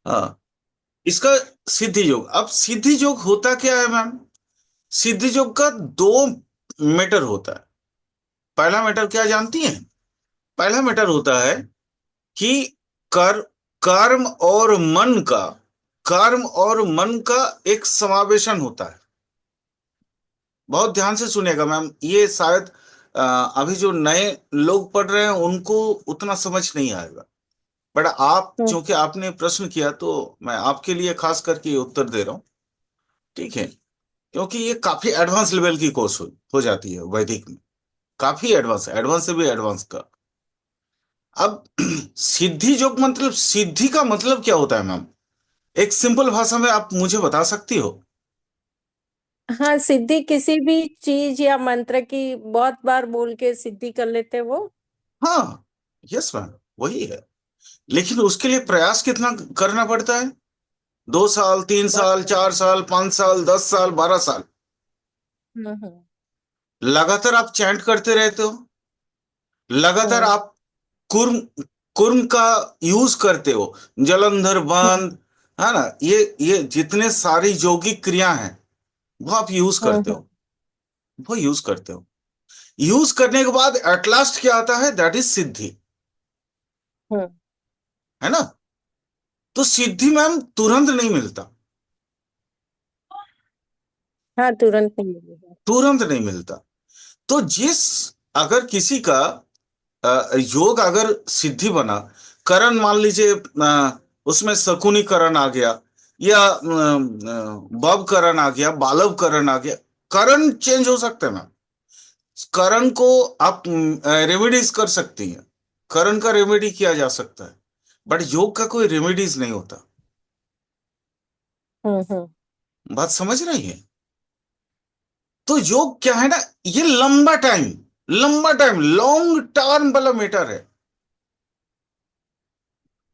हाँ, इसका सिद्धि योग। अब सिद्धि योग होता क्या है मैम? सिद्धि योग का दो मैटर होता है। पहला मैटर क्या जानती हैं? पहला मैटर होता है कि कर कर्म और मन का कर्म और मन का एक समावेशन होता है। बहुत ध्यान से सुनिएगा मैम, ये शायद अभी जो नए लोग पढ़ रहे हैं उनको उतना समझ नहीं आएगा। बट आप, हम्म। चूंकि आपने प्रश्न किया, तो मैं आपके लिए खास करके ये उत्तर दे रहा हूँ। ठीक है? क्योंकि ये काफी एडवांस लेवल की कोर्स हो जाती है वैदिक में। काफी एडवांस, एडवांस से भी एडवांस का। अब सिद्धि जो मतलब, सिद्धि का मतलब क्या होता है मैम? एक सिंपल भाषा में आप मुझे बता सकती हो? हाँ, सिद्धि किसी भी चीज या मंत्र की बहुत बार बोल के सिद्धि कर लेते वो। हाँ, यस मैम, वही है। लेकिन उसके लिए प्रयास कितना करना पड़ता है? 2 साल, 3 साल, बहुत। 4 साल, 5 साल, 10 साल, 12 साल हम्म। लगातार आप चैंट करते रहते हो। लगातार हम्म। आप कुर्म कुर्म का यूज करते हो। जलंधर हम्म। बंद, है ना? ये जितने सारी यौगिक क्रिया हैं, वो आप यूज करते हम्म। हो। वो यूज करते हो। यूज करने के बाद एट लास्ट क्या आता है? दैट इज सिद्धि। हम्म। है ना? तो सिद्धि मैम तुरंत नहीं मिलता। हाँ, तुरंत नहीं मिलेगा। तुरंत नहीं मिलता। तो अगर किसी का योग अगर सिद्धि बना, करण मान लीजिए, उसमें शकुनी करण आ गया, या बब करण आ गया, बालव करण आ गया। करण चेंज हो सकते हैं मैम। करण को आप रेमेडीज कर सकती हैं। करण का रेमेडी किया जा सकता है। बट योग का कोई रेमेडीज नहीं होता। हम्म। बात समझ रही है? तो योग क्या है ना, ये लंबा टाइम लॉन्ग टर्म वाला मैटर है।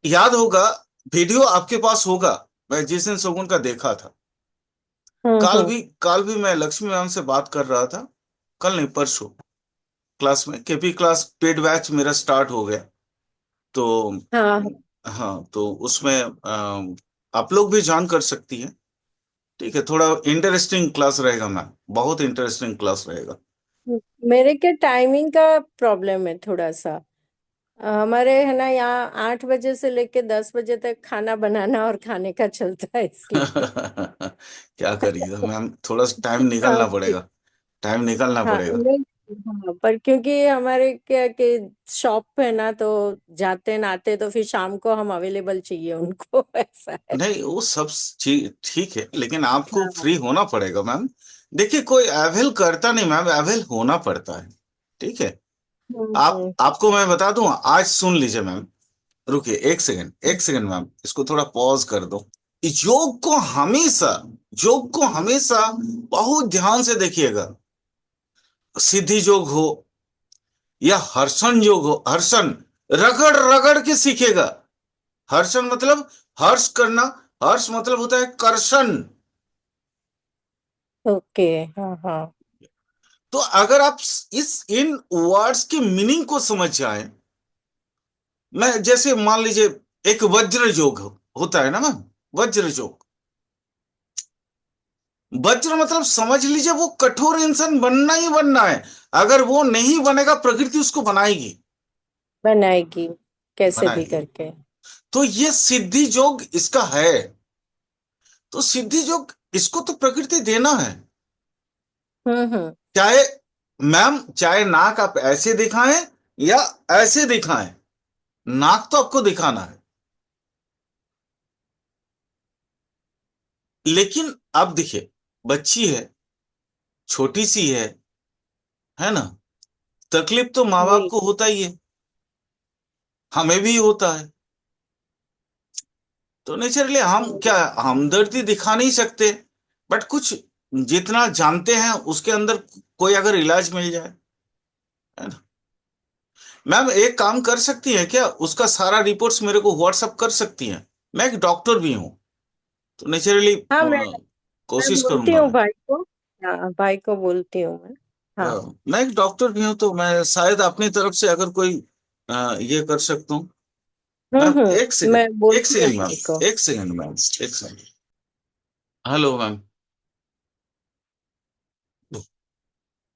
याद होगा, वीडियो आपके पास होगा, मैं जिस दिन शगुन का देखा था। हम्म। काल भी मैं लक्ष्मी मैम से बात कर रहा था। कल नहीं, परसों। क्लास में केपी क्लास पेड बैच मेरा स्टार्ट हो गया। तो हाँ। हाँ, तो उसमें आप लोग भी ज्वाइन कर सकती हैं। ठीक है? थोड़ा इंटरेस्टिंग क्लास रहेगा मैम, बहुत इंटरेस्टिंग क्लास रहेगा। मेरे के टाइमिंग का प्रॉब्लम है थोड़ा सा। हमारे है ना यहाँ 8 बजे से लेके 10 बजे तक खाना बनाना और खाने का चलता है इसलिए। क्या करिएगा मैम, थोड़ा सा टाइम हाँ। निकालना पड़ेगा। टाइम निकालना हाँ पड़ेगा। नहीं। हाँ, पर क्योंकि हमारे क्या कि शॉप है ना, तो जाते नाते तो फिर शाम को हम अवेलेबल चाहिए उनको ऐसा है। नहीं, वो सब चीज ठीक है, लेकिन आपको हाँ। फ्री होना पड़ेगा मैम। देखिए, कोई अवेल करता नहीं मैम, अवेल होना पड़ता है। ठीक है? हम्म। आपको मैं बता दूं, आज सुन लीजिए मैम। रुकिए, एक सेकंड, एक सेकंड मैम, इसको थोड़ा पॉज कर दो। योग को हमेशा योग को हमेशा बहुत ध्यान से देखिएगा। सिद्धि योग हो या हर्षण योग हो, हर्षण रगड़ रगड़ के सीखेगा। हर्षण मतलब हर्ष करना। हर्ष मतलब होता है कर्षण। ओके। हाँ हाँ। तो अगर आप इस इन वर्ड्स के मीनिंग को समझ जाएं, मैं जैसे मान लीजिए, एक वज्र योग होता है ना मैम, वज्र योग। वज्र मतलब समझ लीजिए, वो कठोर इंसान बनना ही बनना है। अगर वो नहीं बनेगा, प्रकृति उसको बनाएगी। बनाएगी कैसे भी बनाएगी। करके। तो ये सिद्धि योग इसका है। तो सिद्धि योग, इसको तो प्रकृति देना है। हम्म। चाहे मैम, चाहे नाक आप ऐसे दिखाएं या ऐसे दिखाएं, नाक तो आपको दिखाना है। लेकिन अब देखिए, बच्ची है, छोटी सी है ना? तकलीफ तो माँ बाप वही। को होता ही है, हमें भी होता है। तो नेचुरली हम क्या, हमदर्दी दिखा नहीं सकते। बट कुछ जितना जानते हैं उसके अंदर कोई अगर इलाज मिल जाए, है ना? मैम एक काम कर सकती हैं क्या, उसका सारा रिपोर्ट्स मेरे को व्हाट्सअप कर सकती हैं? मैं एक डॉक्टर भी हूँ, तो नेचुरली हाँ, मैं कोशिश बोलती करूंगा हूँ मैं। भाई को। हाँ, भाई को बोलती हूँ मैं। हाँ। मैं एक डॉक्टर भी हूँ, तो मैं शायद अपनी तरफ से अगर कोई ये कर सकता हूँ। मैम एक सेकंड, मैं बोल एक रही हूँ सेकंड मैम, मम्मी को। एक सेकंड मैम, एक सेकंड। Hello ma'am.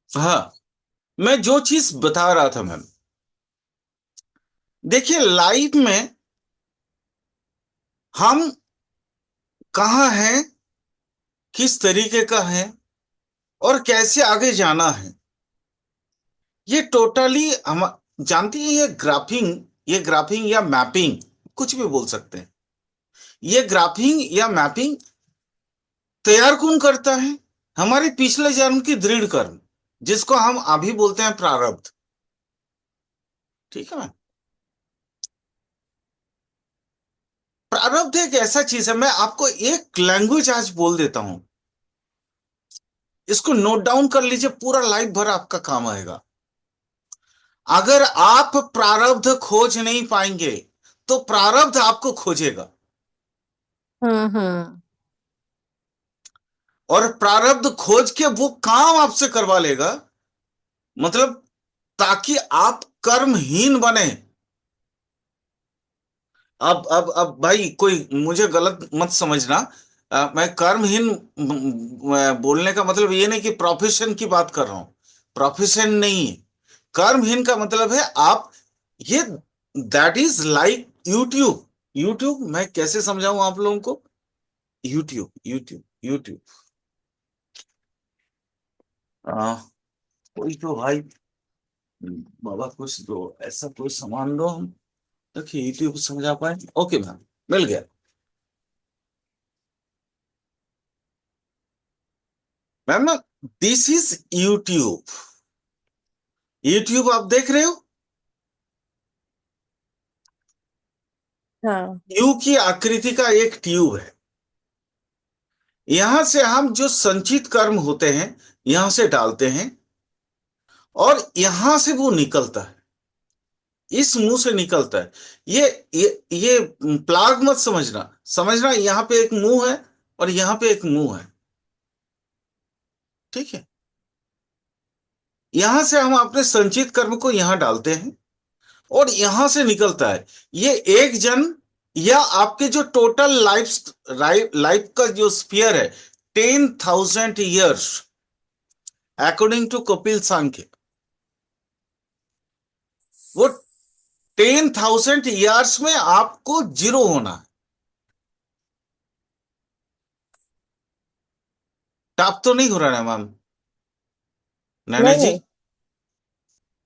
हाँ, मैं जो चीज बता रहा था मैम, देखिए लाइफ में हम कहाँ हैं, किस तरीके का है, और कैसे आगे जाना है, ये टोटली हम जानती है। ये ग्राफिंग या मैपिंग, कुछ भी बोल सकते हैं। ये ग्राफिंग या मैपिंग तैयार कौन करता है? हमारे पिछले जन्म की दृढ़ कर्म, जिसको हम अभी बोलते हैं प्रारब्ध। ठीक है मैम। प्रारब्ध एक ऐसा चीज है, मैं आपको एक लैंग्वेज आज बोल देता हूं, इसको नोट डाउन कर लीजिए, पूरा लाइफ भर आपका काम आएगा। अगर आप प्रारब्ध खोज नहीं पाएंगे, तो प्रारब्ध आपको खोजेगा। हम्म। और प्रारब्ध खोज के वो काम आपसे करवा लेगा, मतलब ताकि आप कर्महीन बने। अब भाई कोई मुझे गलत मत समझना। मैं कर्महीन बोलने का मतलब ये नहीं कि प्रोफेशन की बात कर रहा हूं, प्रोफेशन नहीं है। कर्महीन का मतलब है आप ये, that is like YouTube. YouTube मैं कैसे समझाऊं आप लोगों को? YouTube, YouTube, YouTube. आ, कोई तो भाई, बाबा कुछ दो, ऐसा कोई सामान दो हम, देखिए यूट्यूब समझा पाए। ओके मैम, मिल गया। Ma'am, this is YouTube. YouTube आप देख रहे हो, हाँ यू की आकृति का एक ट्यूब है। यहां से हम जो संचित कर्म होते हैं, यहां से डालते हैं, और यहां से वो निकलता है, इस मुंह से निकलता है। ये प्लाग मत समझना, समझना यहां पे एक मुंह है और यहां पे एक मुंह है। ठीक है। यहां से हम अपने संचित कर्म को यहां डालते हैं, और यहां से निकलता है। ये एक जन्म, या आपके जो टोटल लाइफ लाइफ का जो स्पीयर है, 10,000 ईयर्स, अकॉर्डिंग टू कपिल सांख्य। वो 10,000 ईयर्स में आपको जीरो होना है। टाप तो नहीं हो रहा है मैम, नैना नहीं जी? नहीं।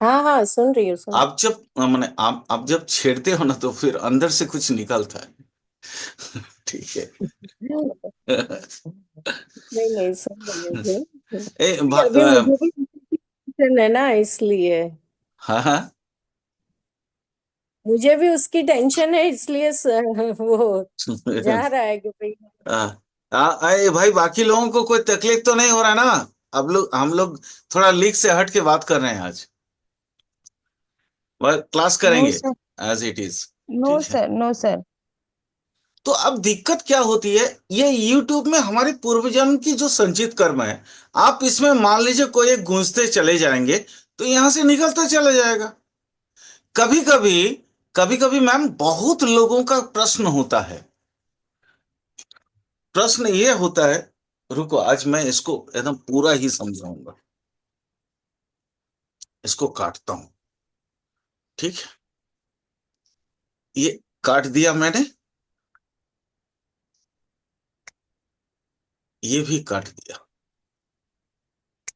हाँ हाँ, सुन रही हूँ सुन। आप जब मैंने आप जब छेड़ते हो ना, तो फिर अंदर से कुछ निकलता है। ठीक है। नहीं नहीं, सुन रही हूँ। ए, अभी अभी मुझे भी टेंशन है ना, इसलिए। हाँ हाँ। मुझे भी उसकी टेंशन है, इसलिए वो जा रहा है कि भाई। अरे भाई, बाकी लोगों को कोई तकलीफ तो नहीं हो रहा ना? अब लोग हम लोग थोड़ा लीक से हट के बात कर रहे हैं आज, क्लास नो करेंगे sir. As it is. No ठीक है। Sir, no sir. तो अब दिक्कत क्या होती है, ये यूट्यूब में हमारे पूर्व जन्म की जो संचित कर्म है, आप इसमें मान लीजिए कोई एक गूंजते चले जाएंगे, तो यहां से निकलता चला जाएगा। कभी कभी, कभी कभी मैम, बहुत लोगों का प्रश्न होता है। प्रश्न ये होता है, रुको आज मैं इसको एकदम पूरा ही समझाऊंगा, इसको काटता हूं। ठीक है, ये काट दिया मैंने, ये भी काट दिया।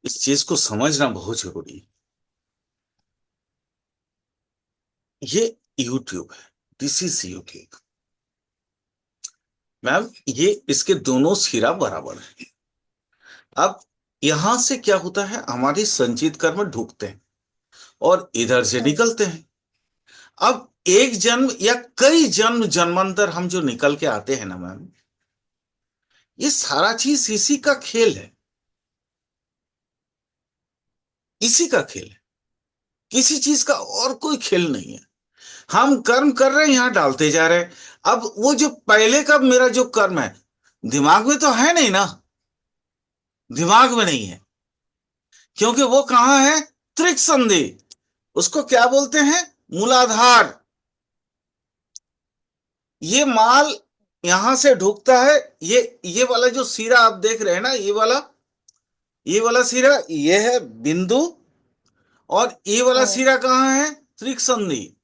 इस चीज को समझना बहुत जरूरी है। ये यूट्यूब है, दिस इज यूट्यूब। मैम, ये इसके दोनों सिरा बराबर है। अब यहां से क्या होता है, हमारी संचित कर्म ढूकते हैं और इधर से हाँ। निकलते हैं। अब एक जन्म या कई जन्म जन्मांतर हम जो निकल के आते हैं ना मैम, ये सारा चीज इसी का खेल है, इसी का खेल है। किसी चीज का और कोई खेल नहीं है। हम कर्म कर रहे हैं, यहां डालते जा रहे हैं। अब वो जो पहले का मेरा जो कर्म है, दिमाग में तो है नहीं ना, दिमाग में नहीं है, क्योंकि वो कहां है? त्रिक संधि। उसको क्या बोलते हैं? मूलाधार। ये माल यहां से ढुकता है। ये वाला जो सिरा आप देख रहे हैं ना, ये वाला सिरा, ये है बिंदु। और ये वाला हम्म सिरा कहाँ है? त्रिक संधि,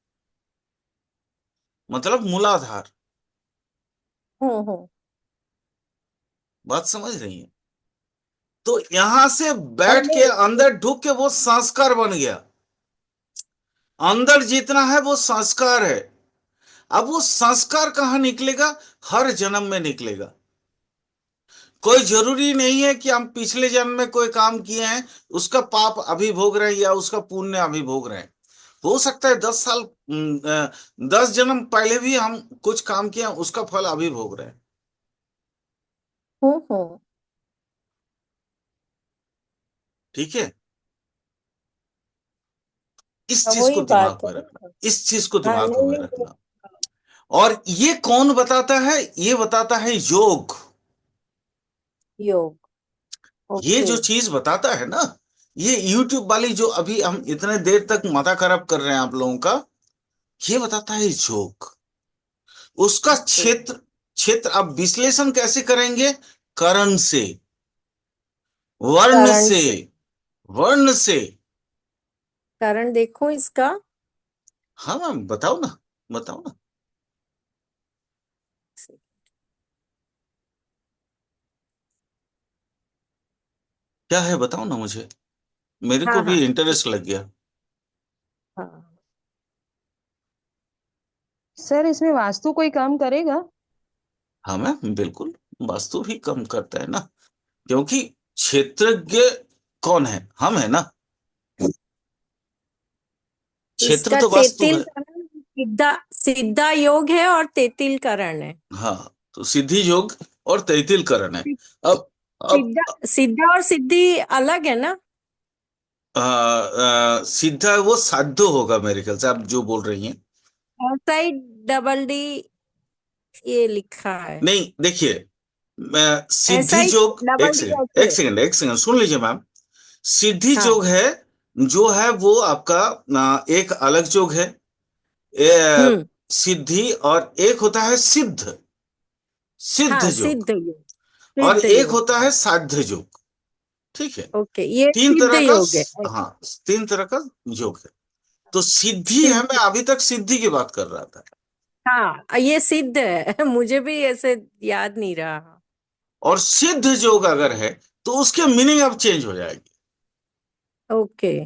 मतलब मूलाधार। हम्म। बात समझ रही है? तो यहां से और बैठ के नहीं। अंदर ढुक के वो संस्कार बन गया। अंदर जितना है वो संस्कार है। अब वो संस्कार कहाँ निकलेगा? हर जन्म में निकलेगा। कोई जरूरी नहीं है कि हम पिछले जन्म में कोई काम किए हैं, उसका पाप अभी भोग रहे हैं या उसका पुण्य अभी भोग रहे हैं। हो सकता है 10 साल, 10 जन्म पहले भी हम कुछ काम किए हैं, उसका फल अभी भोग रहे हैं। हम्म। ठीक है। इस हाँ, चीज को वही बात दिमाग है में रखना, ना। इस चीज को हाँ, दिमाग नहीं में नहीं। रखना। और ये कौन बताता है? ये बताता है योग। योग। ये ओके। जो चीज बताता है ना, ये यूट्यूब वाली जो अभी हम इतने देर तक माथा खराब कर रहे हैं आप लोगों का, ये बताता है योग। उसका ओके। क्षेत्र, क्षेत्र अब विश्लेषण कैसे करेंगे? करण से, वर्ण कारण से, से। वर्ण से। कारण देखो इसका। हाँ मैम, बताओ ना, बताओ ना। क्या है बताओ ना मुझे, मेरे हाँ को हाँ। भी इंटरेस्ट लग गया। हाँ। सर इसमें वास्तु कोई काम करेगा? हाँ मैम बिल्कुल, वास्तु भी कम करता है ना, क्योंकि क्षेत्रज्ञ कौन है? हम है ना। क्षेत्र इसका तो वास्तु तेतिल है। करण सिद्धा सिद्धा योग है और तेतिल करण है। हाँ, तो सिद्धि योग और तैतिल करण है। अब अब सिद्धा सिद्धा और सिद्धि अलग है ना। सीधा वो साध्य होगा मेरे ख्याल से, आप जो बोल रही हैं। ऐसा ही डबल डी ये लिखा है। नहीं देखिए, ऐसा सिद्धि ही जोग, एक डबल डी सेकंड एक ऐसे। सेकंड एक सेकंड सुन लीजिए मैम। सिद्धि जोग हाँ। है, जो है वो आपका एक अलग जोग है। हम्म। सिद्धि, और एक होता है सिद्ध, सिद्ध हाँ, जोग। सिद्ध योग। और सिद्ध एक योग। होता है साध्य जोग। ठीक है। ओके, ये तीन सिद्ध तरह का, योग है। हाँ, तीन तरह का योग है। तो सिद्धि है, मैं सिद्ध। अभी तक सिद्धि की बात कर रहा था। हाँ, ये सिद्ध है। मुझे भी ऐसे याद नहीं रहा। और सिद्ध योग अगर है, तो उसके मीनिंग अब चेंज हो जाएगी। ओके।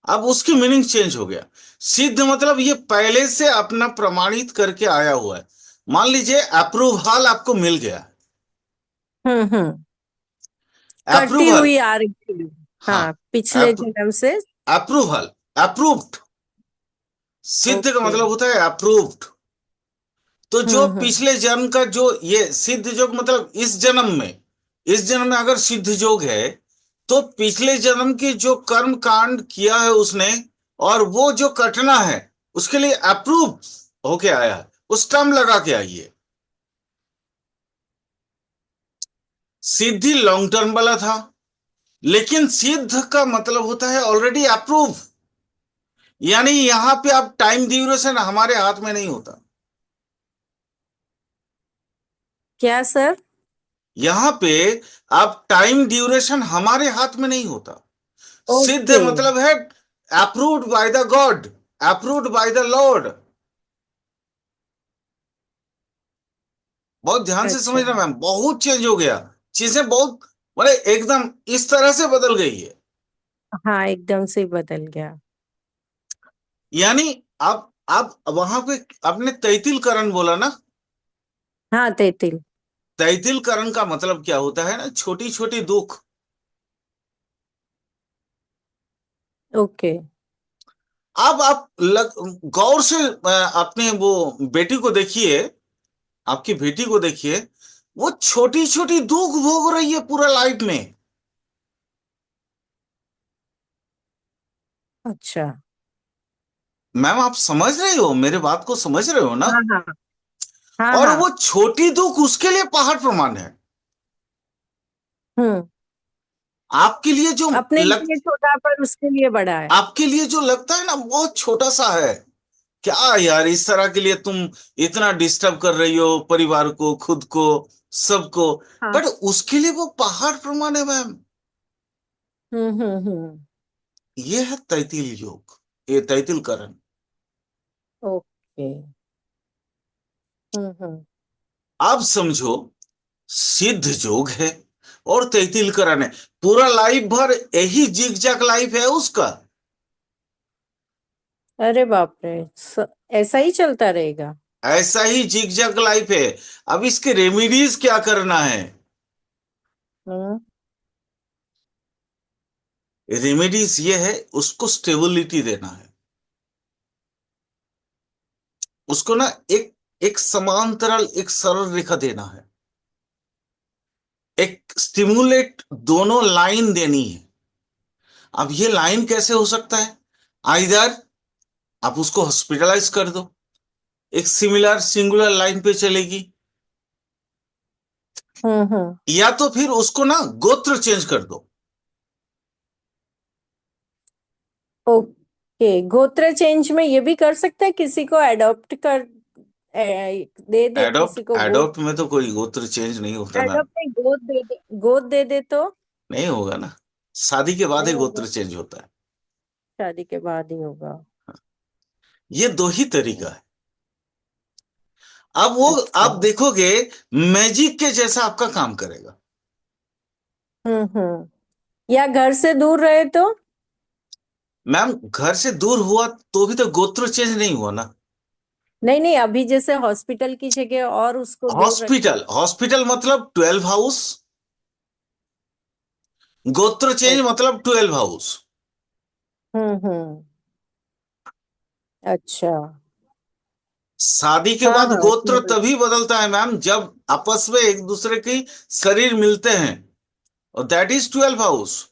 अब उसकी मीनिंग चेंज हो गया। सिद्ध मतलब ये पहले से अपना प्रमाणित करके आया हुआ है। मान लीजिए अप्रूवल आपको मिल गया। हम्म। करती अप्रूवल, हुई आ रही थी। हाँ, हाँ, पिछले जन्म से। Approval, approved. सिद्ध का ओके। मतलब होता है अप्रूव्ड। तो जो हम्म। पिछले जन्म का जो ये सिद्ध योग, मतलब इस जन्म में, इस जन्म में अगर सिद्ध योग है, तो पिछले जन्म की जो कर्म कांड किया है उसने, और वो जो कटना है, उसके लिए अप्रूव होके आया है, उस टर्म लगा के आइए। सिद्धि लॉन्ग टर्म वाला था, लेकिन सिद्ध का मतलब होता है ऑलरेडी अप्रूव। यानी यहां पे अब टाइम ड्यूरेशन हमारे हाथ में नहीं होता। क्या सर? यहां पे अब टाइम ड्यूरेशन हमारे हाथ में नहीं होता। सिद्ध ओके। मतलब है approved by the God, approved by the Lord. बहुत ध्यान से अच्छा। समझना मैम, बहुत चेंज हो गया। चीजें बहुत, मतलब एकदम इस तरह से बदल गई है। हाँ, एकदम से बदल गया। यानी अब वहां पे आपने तैतिल करण बोला ना। हाँ, तेतिल। तैतिल करण का मतलब क्या होता है ना, छोटी छोटी दुख। ओके। अब आप गौर से अपने वो बेटी को देखिए, आपकी बेटी को देखिए, वो छोटी छोटी दुख भोग रही है पूरा लाइफ में। अच्छा। मैम आप समझ रहे हो, मेरे बात को समझ रहे हो ना? हाँ हाँ। हाँ और हाँ। वो छोटी दुख उसके लिए पहाड़ प्रमाण है। हम्म। आपके लिए जो अपने लग लिए छोटा पर उसके लिए बड़ा है। आपके लिए जो लगता है ना बहुत छोटा सा है, क्या यार, इस तरह के लिए तुम इतना डिस्टर्ब कर रही हो परिवार को, खुद को, सबको। हाँ। बट उसके लिए वो पहाड़ प्रमाण है मैम। हम्म। ये है तैतिल योग, ये तैतिल करण। ओके। हम्म। आप समझो, सिद्ध योग है और तैतिल करण है। पूरा लाइफ भर यही जिग जैग लाइफ है उसका। अरे बाप रे, ऐसा ही चलता रहेगा? ऐसा ही जिग जैग लाइफ है। अब इसके रेमेडीज क्या करना है? हम्म। रेमेडीज ये है, उसको स्टेबिलिटी देना है। उसको ना एक एक समांतराल, एक सरल रेखा देना है। एक स्टिमुलेट दोनों लाइन देनी है। अब ये लाइन कैसे हो सकता है? आइदर आप उसको हॉस्पिटलाइज कर दो, एक सिमिलर सिंगुलर लाइन पे चलेगी। हम्म। या तो फिर उसको ना गोत्र चेंज कर दो। ओके, गोत्र चेंज में ये भी कर सकता है, किसी को अडॉप्ट कर दे दे, एडॉप्ट किसी को गोद। एडॉप्ट में तो कोई गोत्र चेंज नहीं होता मैम। अडॉप्ट नहीं, गोद दे दे, गोद दे दे तो? नहीं होगा ना। शादी के बाद ही नहीं होगा, गोत्र चेंज होता है। शादी के बाद ही होगा। ये दो ही तरीका है। अब वो अच्छा। आप देखोगे, मैजिक के जैसा आपका काम करेगा। हम्म। या घर से दूर रहे तो? मैम, घर से दूर हुआ तो भी तो गोत्र चेंज नहीं हुआ ना। नहीं नहीं, अभी जैसे हॉस्पिटल की जगह और उसको दूर रखे। हॉस्पिटल हॉस्पिटल मतलब 12 हाउस। गोत्र चेंज ओ, मतलब 12 हाउस। हम्म। अच्छा। शादी के हाँ बाद हाँ, गोत्र समझ। तभी बदलता है मैम, जब आपस में एक दूसरे की शरीर मिलते हैं, और दैट इज 12 हाउस।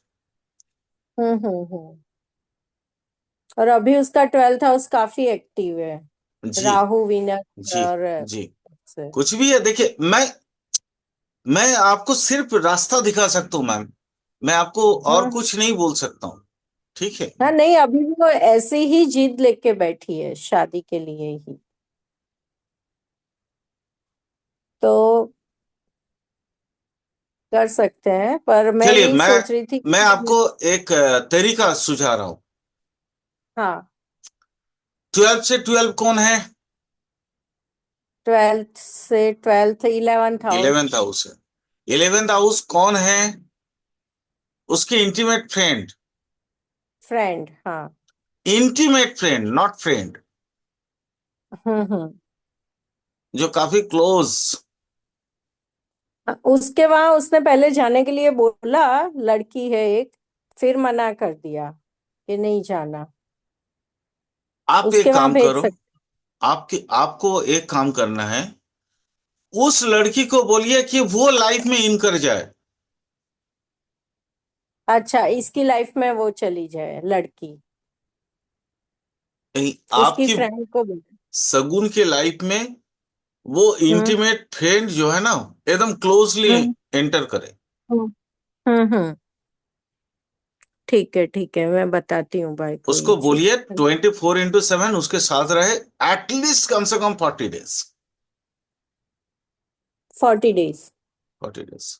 हम्म। और अभी उसका 12th हाउस काफी एक्टिव है, जी राहु वीनस जी और जी। से। कुछ भी है, देखिए, मैं आपको सिर्फ रास्ता दिखा सकता हूं मैम। मैं आपको और हम्म। कुछ नहीं बोल सकता हूं। ठीक है। हाँ नहीं, अभी वो ऐसे ही जिद लेके बैठी है शादी के लिए ही, तो कर सकते हैं, पर मैं चलिए, यही मैं सोच रही थी मैं कि। आपको एक तरीका सुझा रहा हूं। हाँ। 12 से 12 कौन है? 12th से 12th, 11th house. 11th house है। 11th हाउस कौन है? उसके इंटीमेट फ्रेंड। फ्रेंड, हाँ। Intimate friend, not friend. Hmm. जो काफी क्लोज। उसके वहां उसने पहले जाने के लिए बोला, लड़की है एक, फिर मना कर दिया कि नहीं जाना। आप उसके एक वहां काम भेज करो। सकते। आपको एक काम करना है। उस लड़की को बोलिए कि वो लाइफ में इन कर जाए। अच्छा, इसकी लाइफ में वो चली जाए लड़की, कहीं उसकी आपकी फ्रेंड को बोल। सगुन के लाइफ में वो हम्म इंटीमेट फ्रेंड जो है ना, एकदम क्लोजली हम्म एंटर करे। हम्म हम्म। ठीक है, मैं बताती हूँ भाई को ये उसको चीज। बोलिए 24x7 उसके साथ रहे। एटलीस्ट कम से कम 40 डेज। 40 डेज। 40 डेज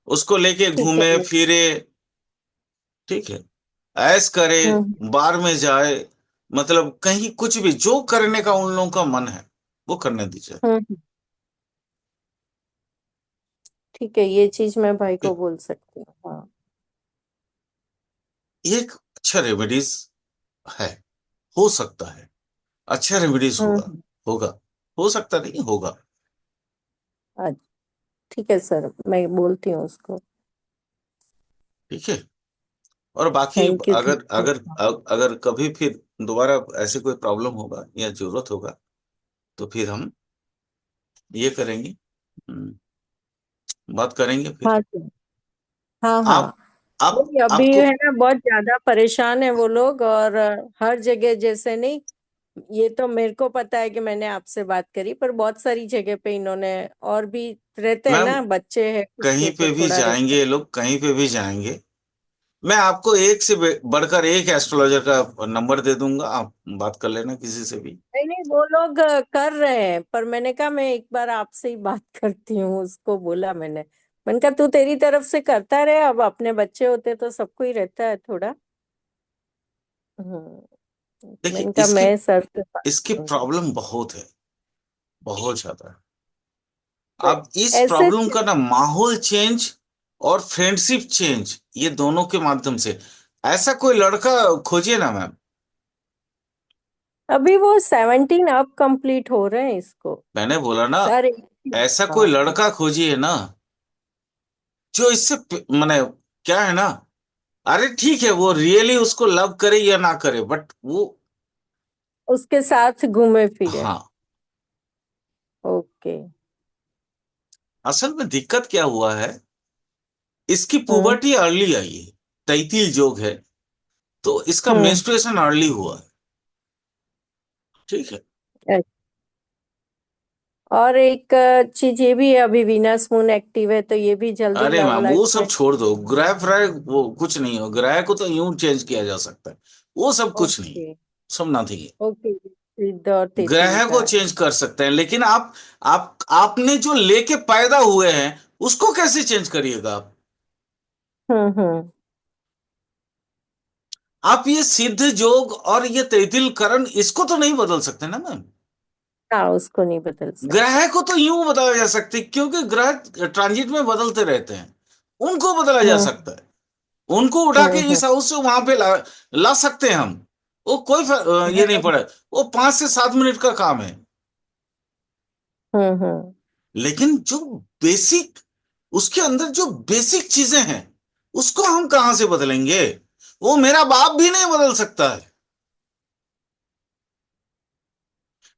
उसको लेके ठीक है। घूमे फिरे। ठीक है। ऐश करे, हम्म बार में जाए, मतलब कहीं कुछ भी जो करने का उन लोगों का मन है वो करने दीजिए। हम्म। ठीक है, ये चीज मैं भाई को ठीक। बोल सकती हूँ, हाँ। ये एक अच्छा रेमेडीज है। हो सकता है अच्छा रेमेडीज होगा। हम्म। होगा। हो सकता नहीं, होगा। अच्छा, ठीक है सर, मैं बोलती हूँ उसको। ठीक है। और बाकी थैंक यू, अगर थैंक अगर यू। अगर कभी फिर दोबारा ऐसे कोई प्रॉब्लम होगा या जरूरत होगा, तो फिर हम ये करेंगे। बात करेंगे फिर। हाँ सर। हाँ आप हाँ। आप नहीं, अभी आपको है ना, बहुत ज्यादा परेशान है वो लोग, और हर जगह जैसे नहीं, ये तो मेरे को पता है कि मैंने आपसे बात करी, पर बहुत सारी जगह पे इन्होंने और भी रहते हैं मैम, ना, बच्चे हैं खुद कहीं के, पे तो भी थोड़ा रहते जाएंगे हैं। ये लोग, कहीं पे भी जाएंगे, मैं आपको एक से बढ़कर एक एस्ट्रोलॉजर का नंबर दे दूंगा, आप बात कर लेना किसी से भी। नहीं नहीं, वो लोग कर रहे हैं, पर मैंने कहा मैं एक बार आपसे ही बात करती हूँ, उसको बोला मैंने कहा तू तेरी तरफ से करता रहे, अब अपने बच्चे होते तो सबको ही रहता है थोड़ा। देखिए मैंने कहा इसकी मैं सर से बात इसकी करूंगी। प्रॉब्लम बहुत है, बहुत ज्यादा। तो अब इस ऐसे प्रॉब्लम का ना माहौल चेंज और फ्रेंडशिप चेंज, ये दोनों के माध्यम से ऐसा कोई लड़का खोजिए ना मैम। अभी वो 17 अब कंप्लीट हो रहे हैं इसको। मैंने बोला ना, सर ऐसा कोई हाँ लड़का खोजिए ना जो इससे माने, क्या है ना, अरे ठीक है वो रियली उसको लव करे या ना करे, बट वो, उसके साथ घूमे फिरे। हाँ। ओके। असल में दिक्कत क्या हुआ है, इसकी हम्म पुबर्टी अर्ली आई है, तैतिल जोग है, तो इसका हम्म। मेंस्ट्रुएशन अर्ली हुआ है। ठीक है। और एक चीज ये भी है, अभी वीनस मून एक्टिव है तो ये भी जल्दी अरे लव मैम वो लाइफ सब में। छोड़ दो, ग्रह फ्राय वो कुछ नहीं हो, ग्रह को तो यूं चेंज किया जा सकता है, वो सब कुछ नहीं, ओके सब नथिंग है। ओके। सिद्ध और तेतिल ग्रह का को है। चेंज कर सकते हैं, लेकिन आप आपने जो लेके पैदा हुए हैं उसको कैसे चेंज करिएगा आप? हम्म। आप ये सिद्ध जोग और ये तैतिल करण इसको तो नहीं बदल सकते ना मैम। हाँ, उसको नहीं बदल सकते। ग्रह को तो यूं बदला जा सकते, क्योंकि ग्रह ट्रांजिट में बदलते रहते हैं, उनको बदला जा हम्म सकता है। उनको उठा के हम्म। इस हाउस से वहां पे ला सकते हैं हम। वो कोई ये नहीं हाँ, पड़ा, वो 5 से 7 मिनट का काम है। हम्म। लेकिन जो बेसिक, उसके अंदर जो बेसिक चीजें हैं उसको हम कहां से बदलेंगे? वो मेरा बाप भी नहीं बदल सकता है।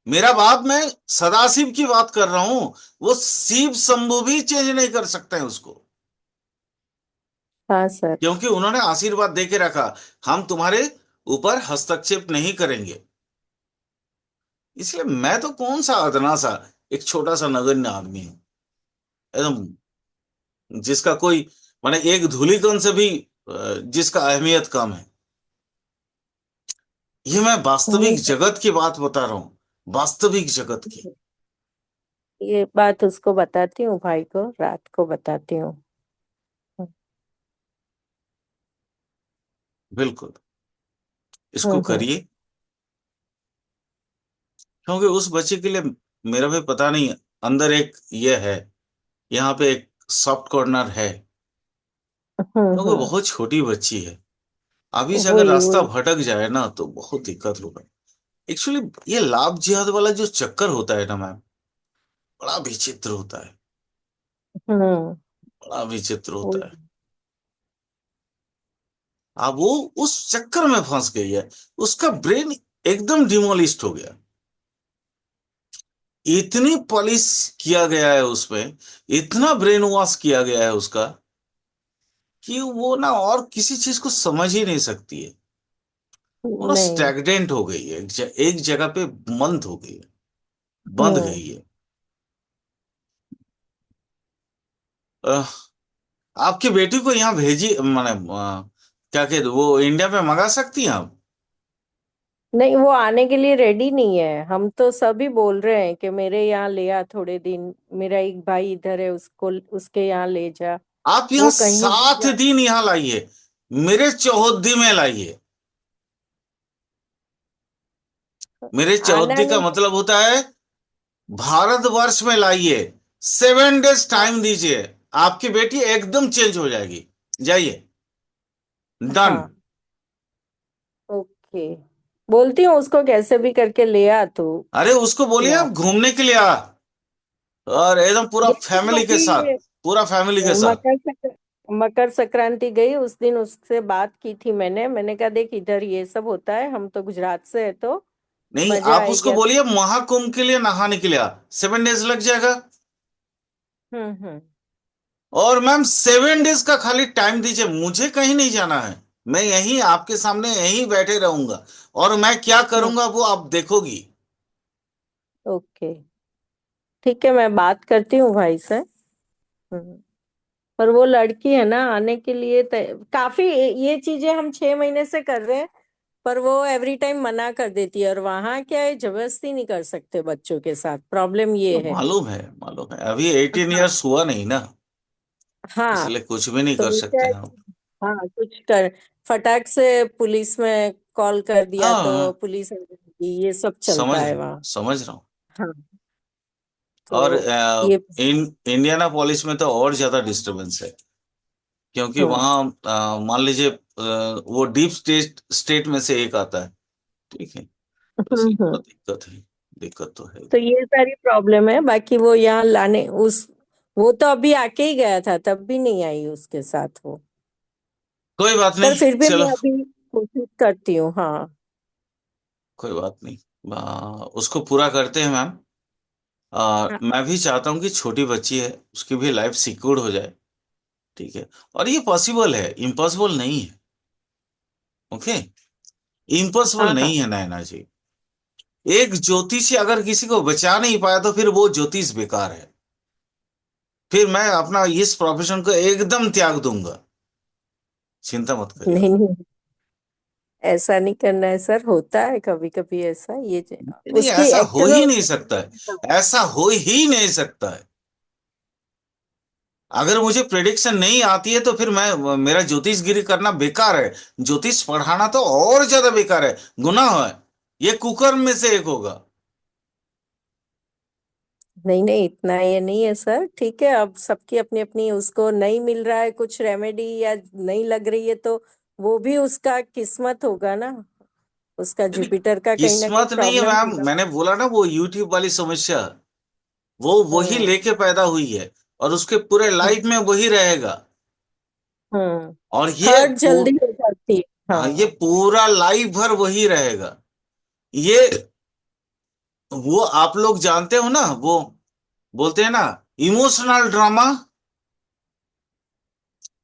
मेरा बाप, मैं सदाशिव की बात कर रहा हूं, वो शिव शंभु भी चेंज नहीं कर सकते हैं उसको, हाँ सर। क्योंकि उन्होंने आशीर्वाद दे के रखा, हम तुम्हारे ऊपर हस्तक्षेप नहीं करेंगे। इसलिए मैं तो कौन सा अदना सा एक छोटा सा नगण्य आदमी हूं, एकदम, जिसका कोई माने एक धूलिकण से भी जिसका अहमियत कम है। ये मैं नहीं वास्तविक जगत की बात बता रहा हूं, वास्तविक जगत की। ये बात उसको बताती हूँ, भाई को रात को बताती हूँ। बिल्कुल, इसको हम्म। करिए, क्योंकि उस बच्चे के लिए मेरा भी पता नहीं, अंदर एक ये है, यहाँ पे एक सॉफ्ट कॉर्नर है, क्योंकि हम्म। बहुत छोटी बच्ची है। अभी से अगर वही रास्ता वही। भटक जाए ना तो बहुत दिक्कत होगा। एक्चुअली ये लाभ जिहाद वाला जो चक्कर होता है ना मैम, बड़ा विचित्र होता है, हम्म। बड़ा विचित्र होता है। वही। अब वो उस चक्कर में फंस गई है, उसका ब्रेन एकदम डिमोलिस्ट हो गया, इतनी पॉलिश किया गया है उसमें, इतना ब्रेन वॉश किया गया है उसका, कि वो ना और किसी चीज को समझ ही नहीं सकती है। वो ना नहीं। स्टैग्नेंट हो गई है, एक जगह पे मंद हो गई है, बंद हम्म। गई है। अह, आपकी बेटी को यहाँ भेजी माने क्या कहते, वो इंडिया में मंगा सकती हैं आप? नहीं, वो आने के लिए रेडी नहीं है। हम तो सभी बोल रहे हैं कि मेरे यहाँ ले आ थोड़े दिन, मेरा एक भाई इधर है, उसको उसके यहाँ ले जा। आप यहाँ वो कहीं भी 7 दिन यहाँ लाइए, मेरे चौहद्दी में लाइए। मेरे आना चौहद्दी का नहीं। मतलब होता है भारतवर्ष में लाइए, 7 डेज टाइम दीजिए, आपकी बेटी एकदम चेंज हो जाएगी। जाइए, डन। हाँ ओके। बोलती हूँ उसको कैसे भी करके ले आ तू अरे उसको बोलिए यहाँ। आप घूमने के लिए आ, और एकदम पूरा ये तो फैमिली के साथ, अभी पूरा फैमिली के साथ। मकर संक्रांति गई उस दिन उससे बात की थी मैंने कहा देख इधर ये सब होता है, हम तो गुजरात से है तो नहीं, मजा आप उसको आएगा। बोलिए महाकुंभ के लिए नहाने के लिए आ, 7 डेज लग जाएगा। हम्म। और मैम 7 डेज का खाली टाइम दीजिए, मुझे कहीं नहीं जाना है, मैं यहीं आपके सामने यहीं बैठे रहूंगा, और मैं क्या हम्म। करूंगा वो आप देखोगी। ओके ठीक है, मैं बात करती हूँ भाई से। हम्म। पर वो लड़की है ना, आने के लिए काफी, ये चीजें हम 6 महीने से कर रहे हैं, पर वो एवरी टाइम मना कर देती है। और वहां क्या है, जबरदस्ती नहीं कर सकते बच्चों के साथ, प्रॉब्लम ये तो है। मालूम है, अभी 18 ईयर्स हाँ। हुआ नहीं ना, हाँ, इसलिए कुछ भी नहीं तो कर वो क्या सकते है हैं कि, हम। हाँ, कुछ कर, फटाक से पुलिस में कॉल कर दिया हाँ तो हाँ, पुलिस आ जाएगी, ये सब चलता है वहाँ। समझ रहा हूँ। हाँ। और तो ये, इंडियाना पॉलिस में तो और ज्यादा डिस्टरबेंस है, क्योंकि हम्म वहाँ मान लीजिए वो डीप स्टेट में से एक आता है, ठीक है, तो इसलिए हम्म। थोड़ा दिक्कत तो है। तो ये सारी प्रॉब्लम है, बाकी वो यहाँ लाने उस, वो तो अभी आके ही गया था, तब भी नहीं आई उसके साथ वो। कोई बात पर नहीं, फिर भी चलो। मैं अभी कोशिश करती हूँ। हाँ। कोई बात नहीं, उसको पूरा करते हैं मैम। हाँ। मैं भी चाहता हूँ कि छोटी बच्ची है, उसकी भी लाइफ सिक्योर हो जाए, ठीक है। और ये पॉसिबल है, इम्पॉसिबल नहीं है। ओके, इम्पॉसिबल हाँ। हाँ। नहीं है नैना जी। एक ज्योतिषी अगर किसी को बचा नहीं पाया तो फिर वो ज्योतिष बेकार है। फिर मैं अपना इस प्रोफेशन को एकदम त्याग दूंगा। चिंता मत करिए नहीं आप। नहीं, ऐसा नहीं करना है सर, होता है कभी कभी ऐसा, नहीं, उसकी ऐसा हो एक्टर। ही नहीं सकता है, ऐसा हो ही नहीं सकता है। अगर मुझे प्रेडिक्शन नहीं आती है तो फिर मैं, मेरा ज्योतिषगिरी करना बेकार है। ज्योतिष पढ़ाना तो और ज्यादा बेकार है, गुनाह है। ये कुकर्म में से एक होगा। नहीं नहीं, इतना ये नहीं है सर, ठीक है, अब सबकी अपनी अपनी, उसको नहीं मिल रहा है कुछ रेमेडी या नहीं लग रही है तो वो भी उसका किस्मत होगा ना, उसका नहीं, जुपिटर का कहीं ना कहीं किस्मत नहीं है प्रॉब्लम मैम, होगा। मैंने बोला ना वो यूट्यूब वाली समस्या, वो वही हम्म। लेके पैदा हुई है, और उसके पूरे लाइफ हम्म। में वही रहेगा। हम्म। और हर्ट जल्दी हो जाती है। हाँ, ये हाँ। पूरा लाइफ भर वही रहेगा। ये, वो आप लोग जानते हो ना, वो बोलते हैं ना, इमोशनल ड्रामा,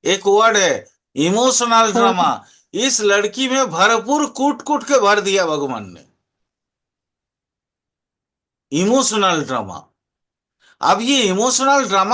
एक वर्ड है, इमोशनल ड्रामा। हम्म। इस लड़की में भरपूर कूट कूट के भर दिया भगवान ने, इमोशनल ड्रामा। अब ये इमोशनल ड्रामा